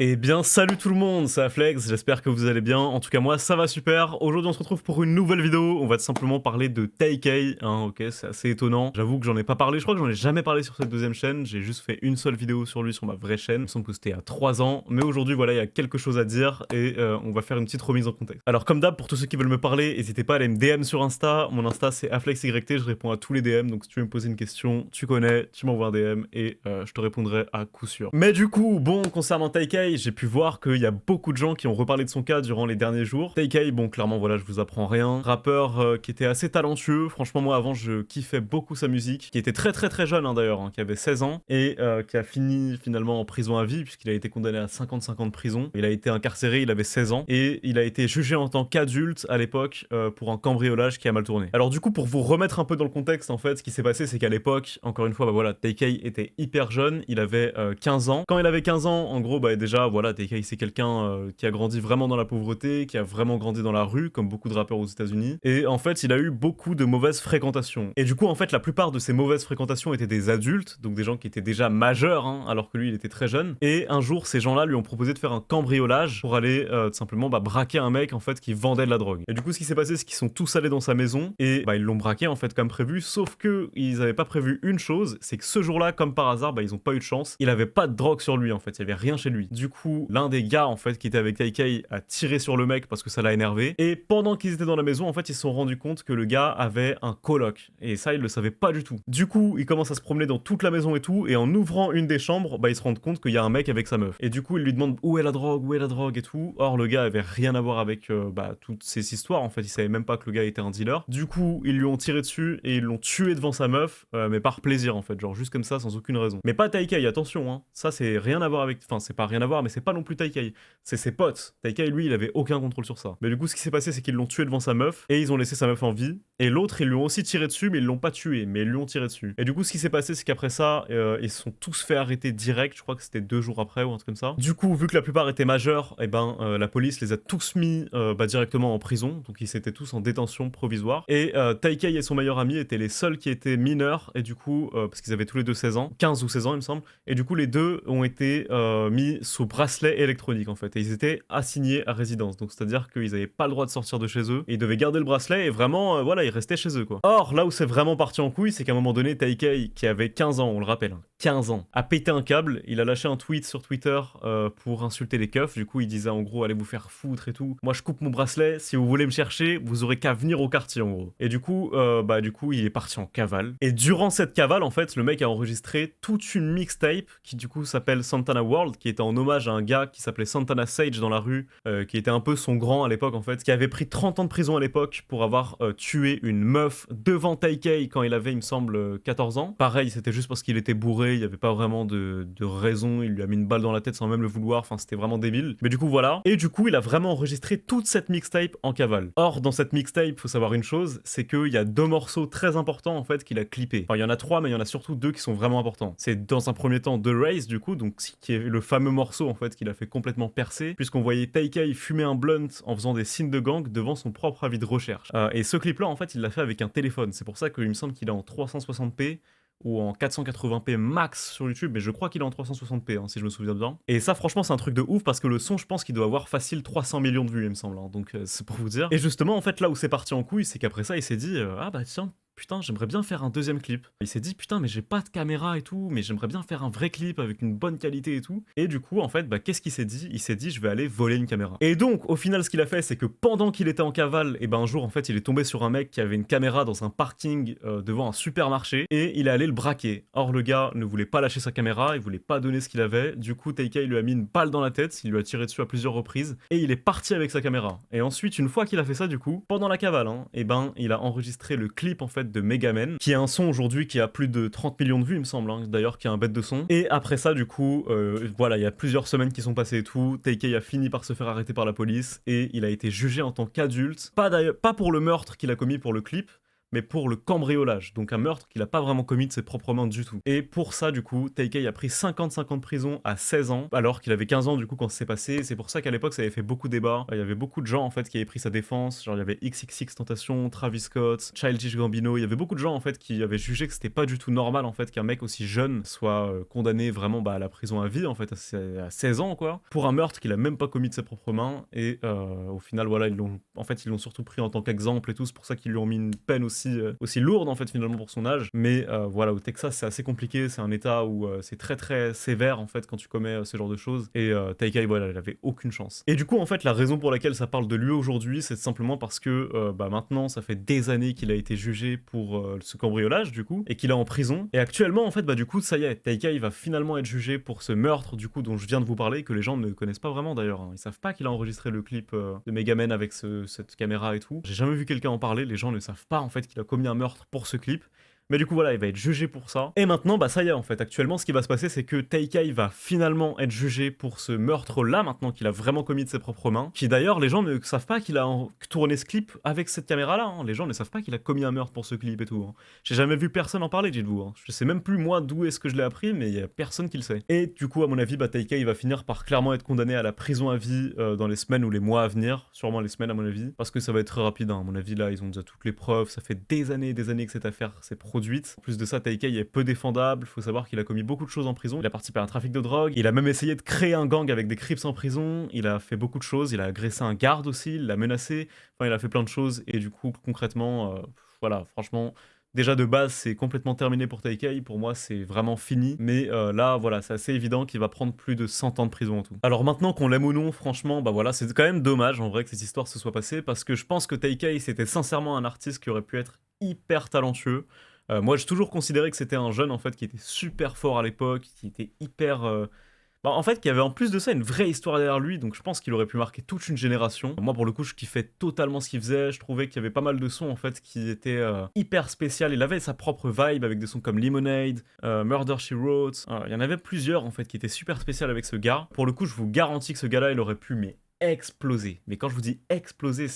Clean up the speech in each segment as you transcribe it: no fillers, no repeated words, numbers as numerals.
Eh bien, salut tout le monde, c'est Aflex, j'espère que vous allez bien. En tout cas, moi, ça va super. Aujourd'hui, on se retrouve pour une nouvelle vidéo. On va tout simplement parler de TayK, hein, ok, c'est assez étonnant. J'avoue que j'en ai pas parlé, je crois que j'en ai jamais parlé sur cette deuxième chaîne. J'ai juste fait une seule vidéo sur lui sur ma vraie chaîne. Il me semble que c'était il y a 3 ans. Mais aujourd'hui, voilà, il y a quelque chose à dire et on va faire une petite remise en contexte. Alors, comme d'hab, pour tous ceux qui veulent me parler, n'hésitez pas à aller me DM sur Insta. Mon Insta, c'est AflexYT, je réponds à tous les DM. Donc, si tu veux me poser une question, tu connais, tu m'envoies un DM et je te répondrai à coup sûr. Mais du coup, bon, concernant TayK, j'ai pu voir qu'il y a beaucoup de gens qui ont reparlé de son cas durant les derniers jours. TayK, bon, clairement, voilà, je vous apprends rien. Rappeur qui était assez talentueux. Franchement, moi, avant, je kiffais beaucoup sa musique. Qui était très jeune, hein, d'ailleurs, hein, qui avait 16 ans. Et qui a fini finalement en prison à vie, puisqu'il a été condamné à 55 ans de prison. Il a été incarcéré, il avait 16 ans. Et il a été jugé en tant qu'adulte à l'époque pour un cambriolage qui a mal tourné. Alors, du coup, pour vous remettre un peu dans le contexte, en fait, ce qui s'est passé, c'est qu'à l'époque, encore une fois, bah voilà, TayK était hyper jeune. Il avait 15 ans. Quand il avait 15 ans, en gros, bah déjà, voilà, TayK, c'est quelqu'un qui a grandi vraiment dans la pauvreté, qui a vraiment grandi dans la rue, comme beaucoup de rappeurs aux États-Unis. Et en fait, il a eu beaucoup de mauvaises fréquentations. Et du coup, en fait, la plupart de ces mauvaises fréquentations étaient des adultes, donc des gens qui étaient déjà majeurs, hein, alors que lui, il était très jeune. Et un jour, ces gens-là lui ont proposé de faire un cambriolage pour aller tout simplement braquer un mec en fait qui vendait de la drogue. Et du coup, ce qui s'est passé, c'est qu'ils sont tous allés dans sa maison et ils l'ont braqué en fait comme prévu. Sauf que ils avaient pas prévu une chose, c'est que ce jour-là, comme par hasard, ils ont pas eu de chance. Il avait pas de drogue sur lui en fait, il y avait rien chez lui. Du coup, l'un des gars en fait qui était avec TayK a tiré sur le mec parce que ça l'a énervé. Et pendant qu'ils étaient dans la maison, en fait, ils se sont rendus compte que le gars avait un coloc. Et ça, ils le savaient pas du tout. Du coup, ils commencent à se promener dans toute la maison et tout. Et en ouvrant une des chambres, ils se rendent compte qu'il y a un mec avec sa meuf. Et du coup, ils lui demandent où est la drogue et tout. Or, le gars avait rien à voir avec toutes ces histoires. En fait, il savait même pas que le gars était un dealer. Du coup, ils lui ont tiré dessus et ils l'ont tué devant sa meuf, mais par plaisir en fait, genre juste comme ça, sans aucune raison. Mais pas TayK, attention, hein. Ça, c'est rien à voir avec. Enfin, c'est pas rien à voir, mais c'est pas non plus TayK. C'est ses potes. TayK, lui, il avait aucun contrôle sur ça. Mais du coup, ce qui s'est passé, c'est qu'ils l'ont tué devant sa meuf et ils ont laissé sa meuf en vie. Et l'autre, ils lui ont aussi tiré dessus, mais ils l'ont pas tué, mais ils lui ont tiré dessus. Et du coup, ce qui s'est passé, c'est qu'après ça, ils se sont tous fait arrêter direct. Je crois que c'était 2 jours après ou un truc comme ça. Du coup, vu que la plupart étaient majeurs, la police les a tous mis directement en prison. Donc, ils étaient tous en détention provisoire. Et TayK et son meilleur ami étaient les seuls qui étaient mineurs. Et du coup, parce qu'ils avaient tous les deux 16 ans, 15 ou 16 ans, il me semble. Et du coup, les deux ont été mis sous bracelet électronique en fait. Et ils étaient assignés à résidence. Donc, c'est-à-dire qu'ils n'avaient pas le droit de sortir de chez eux. Et ils devaient garder le bracelet et vraiment, voilà, ils restaient chez eux quoi. Or, là où c'est vraiment parti en couille, c'est qu'à un moment donné, TayK, qui avait 15 ans, on le rappelle, 15 ans, a pété un câble. Il a lâché un tweet sur Twitter pour insulter les keufs. Du coup, il disait en gros, allez vous faire foutre et tout. Moi, je coupe mon bracelet. Si vous voulez me chercher, vous aurez qu'à venir au quartier en gros. Et du coup, il est parti en cavale. Et durant cette cavale, en fait, le mec a enregistré toute une mixtape qui du coup s'appelle Santana World, qui était en hommage à un gars qui s'appelait Santana Sage dans la rue, qui était un peu son grand à l'époque en fait, qui avait pris 30 ans de prison à l'époque pour avoir tué une meuf devant TayK quand il avait, il me semble, 14 ans. Pareil, c'était juste parce qu'il était bourré, il n'y avait pas vraiment de raison, il lui a mis une balle dans la tête sans même le vouloir, enfin c'était vraiment débile. Mais du coup voilà. Et du coup, il a vraiment enregistré toute cette mixtape en cavale. Or, dans cette mixtape, faut savoir une chose, c'est qu'il y a 2 morceaux très importants en fait qu'il a clippés. Enfin, il y en a 3, mais il y en a surtout 2 qui sont vraiment importants. C'est dans un premier temps The Race du coup, donc qui est le fameux morceau en fait qu'il a fait complètement percer, puisqu'on voyait TayK fumer un blunt en faisant des signes de gang devant son propre avis de recherche. Et ce clip-là, en fait, il l'a fait avec un téléphone. C'est pour ça qu'il me semble qu'il est en 360p ou en 480p max sur YouTube, mais je crois qu'il est en 360p, hein, si je me souviens bien. Et ça, franchement, c'est un truc de ouf, parce que le son, je pense qu'il doit avoir facile 300 millions de vues, il me semble, hein, donc c'est pour vous dire. Et justement, en fait, là où c'est parti en couille, c'est qu'après ça, il s'est dit, ah bah tiens, putain, j'aimerais bien faire un deuxième clip. Il s'est dit, putain, mais j'ai pas de caméra et tout, mais j'aimerais bien faire un vrai clip avec une bonne qualité et tout. Et du coup, en fait, qu'est-ce qu'il s'est dit? Il s'est dit, je vais aller voler une caméra. Et donc, au final, ce qu'il a fait, c'est que pendant qu'il était en cavale, un jour, en fait, il est tombé sur un mec qui avait une caméra dans un parking devant un supermarché, et il est allé le braquer. Or, le gars ne voulait pas lâcher sa caméra, il voulait pas donner ce qu'il avait. Du coup, TayK lui a mis une balle dans la tête, il lui a tiré dessus à plusieurs reprises, et il est parti avec sa caméra. Et ensuite, une fois qu'il a fait ça, du coup, pendant la cavale, il a enregistré le clip, en fait, de Megaman, qui a un son aujourd'hui qui a plus de 30 millions de vues, il me semble, d'ailleurs, qui est un bête de son. Et après ça, du coup, voilà, il y a plusieurs semaines qui sont passées et tout. TayK a fini par se faire arrêter par la police et il a été jugé en tant qu'adulte. Pas pour le meurtre qu'il a commis pour le clip, mais pour le cambriolage, donc un meurtre qu'il a pas vraiment commis de ses propres mains du tout. Et pour ça, du coup, Taikei a pris 55 ans de prison à 16 ans, alors qu'il avait 15 ans du coup quand ça s'est passé. C'est pour ça qu'à l'époque ça avait fait beaucoup de débats. Il y avait beaucoup de gens en fait qui avaient pris sa défense, genre il y avait XXXTentacion, Travis Scott, Childish Gambino, il y avait beaucoup de gens en fait qui avaient jugé que c'était pas du tout normal en fait qu'un mec aussi jeune soit condamné vraiment à la prison à vie en fait à 16 ans quoi, pour un meurtre qu'il a même pas commis de ses propres mains. Et au final voilà, ils l'ont surtout pris en tant qu'exemple et tout, c'est pour ça qu'ils lui ont mis une peine aussi lourde en fait finalement pour son âge. Mais voilà, au Texas c'est assez compliqué, c'est un état où c'est très très sévère en fait quand tu commets ce genre de choses. Et Taikei voilà, il avait aucune chance. Et du coup en fait la raison pour laquelle ça parle de lui aujourd'hui, c'est simplement parce que maintenant ça fait des années qu'il a été jugé pour ce cambriolage du coup, et qu'il est en prison. Et actuellement en fait du coup ça y est, Taikei va finalement être jugé pour ce meurtre du coup dont je viens de vous parler, que les gens ne connaissent pas vraiment d'ailleurs, hein. Ils savent pas qu'il a enregistré le clip de Megaman avec cette caméra et tout. J'ai jamais vu quelqu'un en parler, les gens ne savent pas en fait qu'il a commis un meurtre pour ce clip. Mais du coup voilà, il va être jugé pour ça. Et maintenant ça y est en fait, actuellement ce qui va se passer c'est que Taikei va finalement être jugé pour ce meurtre là maintenant qu'il a vraiment commis de ses propres mains. Qui d'ailleurs les gens ne savent pas qu'il a tourné ce clip avec cette caméra là, hein. Les gens ne savent pas qu'il a commis un meurtre pour ce clip et tout, hein. J'ai jamais vu personne en parler, dites-vous, hein. Je sais même plus moi d'où est-ce que je l'ai appris, mais il y a personne qui le sait. Et du coup à mon avis Taikei va finir par clairement être condamné à la prison à vie dans les semaines ou les mois à venir. Sûrement les semaines à mon avis, parce que ça va être très rapide, hein. À mon avis là ils ont déjà toutes les preuves, ça fait des années que cette affaire s'est produite. En plus de ça, Taikei est peu défendable, faut savoir qu'il a commis beaucoup de choses en prison. Il a participé à un trafic de drogue, il a même essayé de créer un gang avec des Crips en prison, il a fait beaucoup de choses, il a agressé un garde aussi, il l'a menacé, enfin il a fait plein de choses. Et du coup concrètement, voilà, franchement, déjà de base c'est complètement terminé pour Taikei, pour moi c'est vraiment fini. Mais là voilà, c'est assez évident qu'il va prendre plus de 100 ans de prison en tout. Alors maintenant qu'on l'aime ou non, franchement voilà, c'est quand même dommage en vrai que cette histoire se soit passée, parce que je pense que Taikei c'était sincèrement un artiste qui aurait pu être hyper talentueux. Moi j'ai toujours considéré que c'était un jeune en fait qui était super fort à l'époque, qui était hyper... en fait, qui avait en plus de ça une vraie histoire derrière lui, donc je pense qu'il aurait pu marquer toute une génération. Moi pour le coup je kiffais totalement ce qu'il faisait, je trouvais qu'il y avait pas mal de sons en fait qui étaient hyper spécial. Il avait sa propre vibe avec des sons comme Lemonade, Murder She Wrote, il y en avait plusieurs en fait qui étaient super spéciales avec ce gars. Pour le coup je vous garantis que ce gars là il aurait pu exploser. Mais quand je vous dis exploser,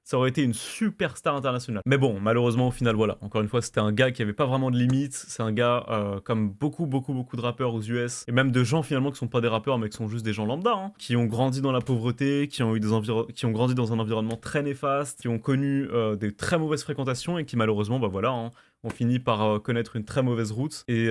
ça aurait été une superstar internationale. Mais bon, malheureusement, au final, voilà. Encore une fois, c'était un gars qui avait pas vraiment de limites. C'est un gars, comme beaucoup de rappeurs aux US, et même de gens finalement qui sont pas des rappeurs, mais qui sont juste des gens lambda, hein, qui ont grandi dans la pauvreté, qui ont grandi dans un environnement très néfaste, qui ont connu des très mauvaises fréquentations, et qui malheureusement, voilà, hein, ont fini par connaître une très mauvaise route. Et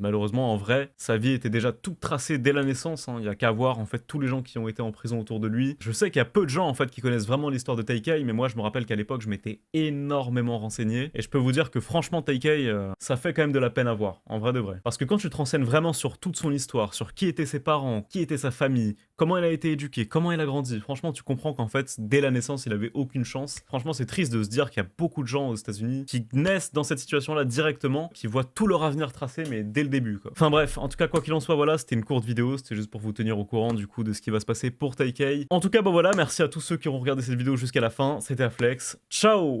malheureusement, en vrai, sa vie était déjà toute tracée dès la naissance, hein. Il y a qu'à voir en fait tous les gens qui ont été en prison autour de lui. Je sais qu'il y a peu de gens en fait qui connaissent vraiment l'histoire de Taikei, mais moi je me rappelle qu'à l'époque je m'étais énormément renseigné, et je peux vous dire que franchement Taikei, ça fait quand même de la peine à voir, en vrai de vrai. Parce que quand tu te renseignes vraiment sur toute son histoire, sur qui étaient ses parents, qui était sa famille, comment il a été éduqué, comment il a grandi, franchement tu comprends qu'en fait dès la naissance il avait aucune chance. Franchement c'est triste de se dire qu'il y a beaucoup de gens aux États-Unis qui naissent dans cette situation-là directement, qui voient tout leur avenir tracé mais dès le début quoi. Enfin bref, en tout cas quoi qu'il en soit, voilà, c'était une courte vidéo, c'était juste pour vous tenir au courant du coup de ce qui va se passer pour Taikei. En tout cas voilà, merci à tous ceux qui ont regardé cette vidéo jusqu'à la fin, c'était Aflex, ciao.